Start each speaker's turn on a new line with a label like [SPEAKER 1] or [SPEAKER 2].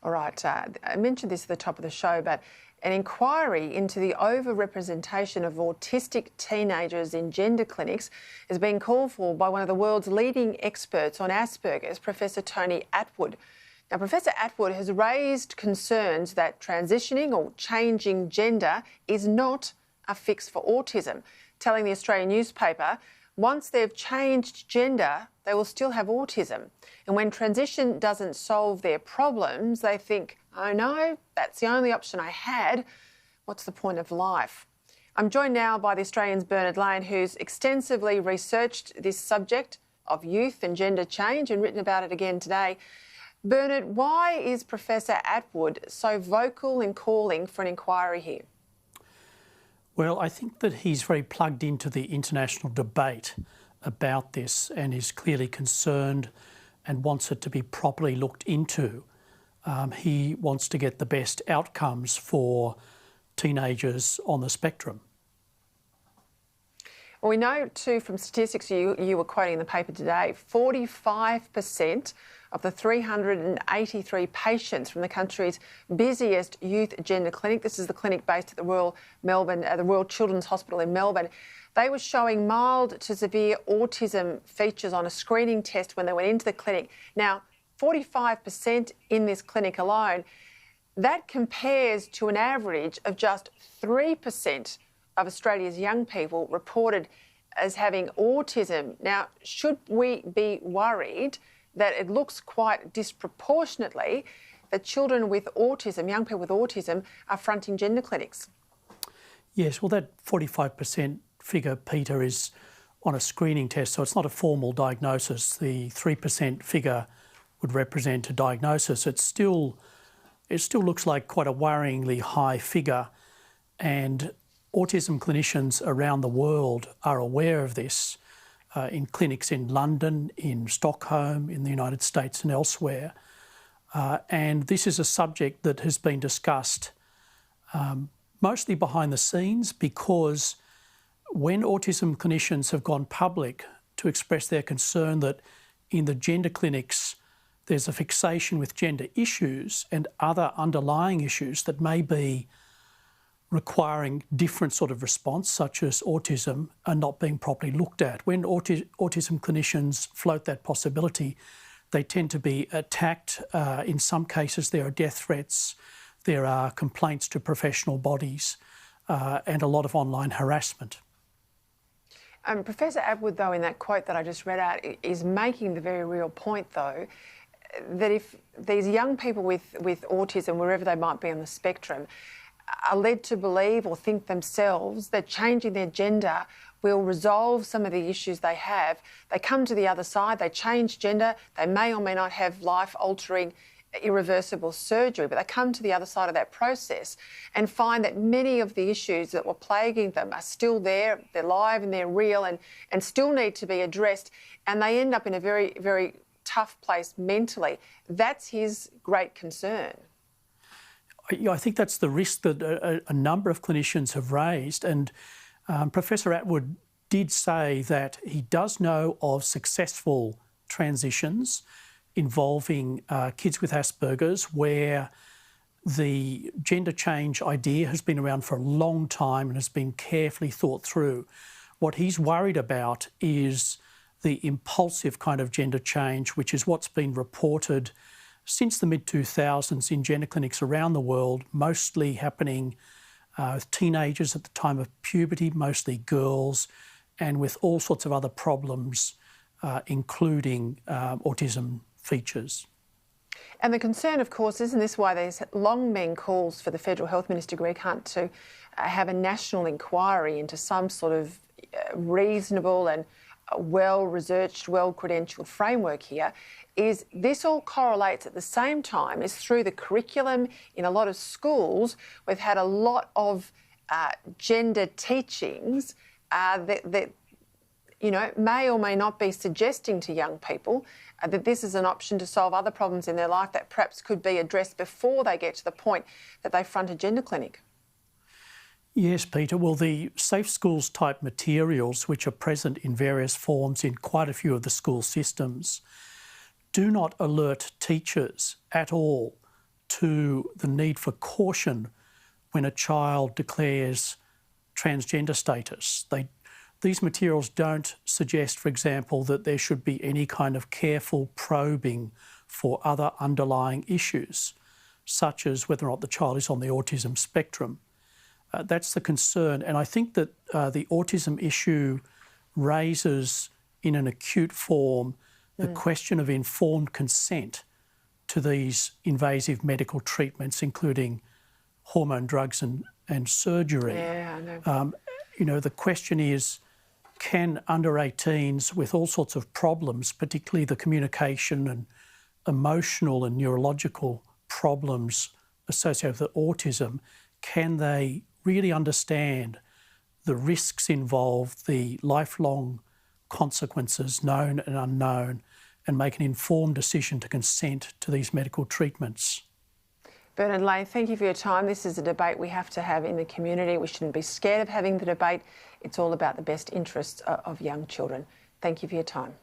[SPEAKER 1] All right, I mentioned this at the top of the show, but an inquiry into the overrepresentation of autistic teenagers in gender clinics is being called for by one of the world's leading experts on Asperger's, Professor Tony Attwood. Now, Professor Atwood has raised concerns that transitioning or changing gender is not a fix for autism, telling the Australian newspaper once they've changed gender, they will still have autism. And when transition doesn't solve their problems, they think, oh no, that's the only option I had. What's the point of life? I'm joined now by the Australian's Bernard Lane, who's extensively researched this subject of youth and gender change and written about it again today. Bernard, why is Professor Atwood so vocal in calling for an inquiry here?
[SPEAKER 2] Well, I think that he's very plugged into the international debate about this and is clearly concerned and wants it to be properly looked into. He wants to get the best outcomes for teenagers on the spectrum.
[SPEAKER 1] Well, we know too from statistics you were quoting in the paper today, 45% of the 383 patients from the country's busiest youth gender clinic, this is the clinic based at the Royal Children's Hospital in Melbourne, they were showing mild to severe autism features on a screening test when they went into the clinic. Now, 45% in this clinic alone, that compares to an average of just 3% of Australia's young people reported as having autism. Now, should we be worried that it looks quite disproportionately that children with autism, young people with autism, are fronting gender clinics?
[SPEAKER 2] Yes, well, that 45% figure, Peter, is on a screening test, so it's not a formal diagnosis. The 3% figure would represent a diagnosis. It still looks like quite a worryingly high figure, and autism clinicians around the world are aware of this. In clinics in London, in Stockholm, in the United States and elsewhere. And this is a subject that has been discussed mostly behind the scenes, because when autism clinicians have gone public to express their concern that in the gender clinics there's a fixation with gender issues and other underlying issues that may be requiring different sort of response, such as autism, are not being properly looked at. When autism clinicians float that possibility, they tend to be attacked. In some cases, there are death threats, there are complaints to professional bodies, and a lot of online harassment.
[SPEAKER 1] Professor Atwood, though, in that quote that I just read out, is making the very real point, though, that if these young people with autism, wherever they might be on the spectrum, are led to believe or think themselves that changing their gender will resolve some of the issues they have, they come to the other side, they change gender, they may or may not have life-altering, irreversible surgery, but they come to the other side of that process and find that many of the issues that were plaguing them are still there, they're live and they're real and still need to be addressed, and they end up in a very, very tough place mentally. That's his great concern.
[SPEAKER 2] I think that's the risk that a number of clinicians have raised, and Professor Atwood did say that he does know of successful transitions involving kids with Asperger's where the gender change idea has been around for a long time and has been carefully thought through. What he's worried about is the impulsive kind of gender change, which is what's been reported since the mid-2000s in gender clinics around the world, mostly happening with teenagers at the time of puberty, mostly girls, and with all sorts of other problems, including autism features.
[SPEAKER 1] And the concern, of course, isn't this why there's long been calls for the Federal Health Minister, Greg Hunt, to have a national inquiry into some sort of reasonable and well-researched, well-credentialed framework here, is this all correlates at the same time is through the curriculum in a lot of schools. We've had a lot of gender teachings that you know, may or may not be suggesting to young people that this is an option to solve other problems in their life that perhaps could be addressed before they get to the point that they front a gender clinic.
[SPEAKER 2] Yes, Peter. Well, the safe schools type materials, which are present in various forms in quite a few of the school systems, do not alert teachers at all to the need for caution when a child declares transgender status. These materials don't suggest, for example, that there should be any kind of careful probing for other underlying issues, such as whether or not the child is on the autism spectrum. That's the concern. And I think that the autism issue raises, in an acute form, the question of informed consent to these invasive medical treatments, including hormone drugs and surgery.
[SPEAKER 1] Yeah, I know.
[SPEAKER 2] The question is, can under 18s with all sorts of problems, particularly the communication and emotional and neurological problems associated with autism, can they really understand the risks involved, the lifelong consequences, known and unknown, and make an informed decision to consent to these medical treatments?
[SPEAKER 1] Bernard Lane, thank you for your time. This is a debate we have to have in the community. We shouldn't be scared of having the debate. It's all about the best interests of young children. Thank you for your time.